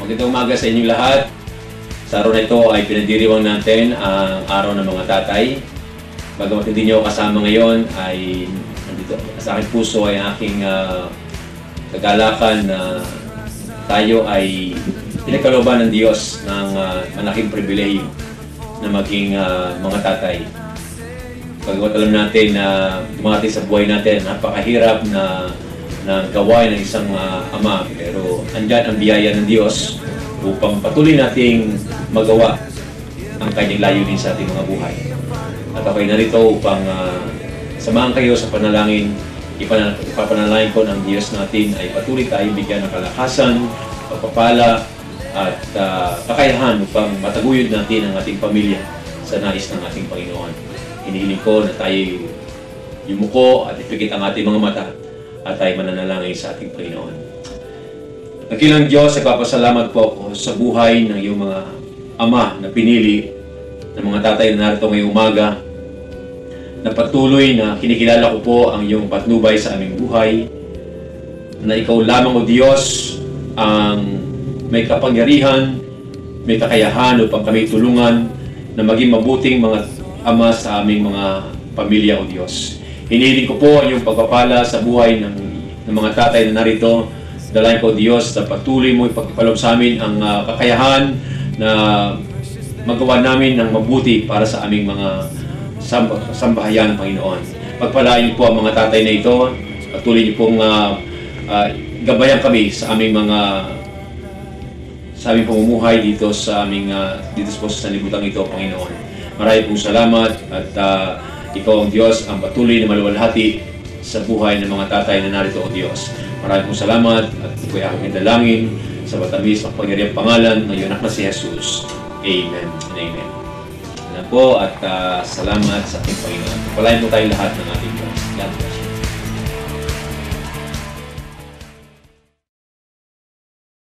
Magandang umaga sa inyong lahat. Sa araw na ito ay pinagdiriwang natin ang araw ng mga tatay. Bagamat hindi niyo kasama ngayon, ay nandito sa aking puso ay aking kagalakan na tayo ay pinagkalooban ng Diyos ng malaking pribilehiyo na maging mga tatay. Bagamat alam natin na dumating sa buhay natin, napakahirap na gawain ng isang ama, pero andyan ang biyaya ng Diyos upang patuloy nating magawa ang kanyang layunin sa ating mga buhay. At ako'y narito upang samahan kayo sa panalangin. Ipapanalangin ko ng Diyos natin ay patuloy tayo bigyan ng kalakasan, pagpapala at kakayahan upang mataguyod natin ang ating pamilya sa nais ng ating Panginoon. Hinihiling ko na tayo yumuko at ipikit ang ating mga mata at tayo mananalangin sa ating Panginoon. Nakilang Diyos, nagpapasalamat po ako sa buhay ng iyong mga ama na pinili, ng mga tatay na narito ngayong umaga, na patuloy na kinikilala ko po ang iyong patnubay sa aming buhay, na ikaw lamang o Diyos ang may kapangyarihan, may kakayahan upang kami tulungan na maging mabuting mga ama sa aming mga pamilya o Diyos. Hinihiling ko po ang iyong pagpapala sa buhay ng mga tatay na narito. Dalayan ko, Diyos, na patuloy mo ipagpapaloob sa amin ang kakayahan na magawa namin ng mabuti para sa aming mga sambahayan, Panginoon. Pagpalain niyo po ang mga tatay na ito. Patuloy niyo pong gabayan kami sa aming pamumuhay dito sa sanlibutan ito, Panginoon. Maraming pong salamat at ikaw ang Diyos ang patuloy na maluwalhati sa buhay ng mga tatay na narito o Diyos. Maraming pong salamat at ito'y aking dalangin sa matamis at pangyariang pangalan ng iyong anak na si Jesus. Amen and amen. Alam po at salamat sa ating Panginoon. Palayan po tayo lahat ng ating Diyos. God bless.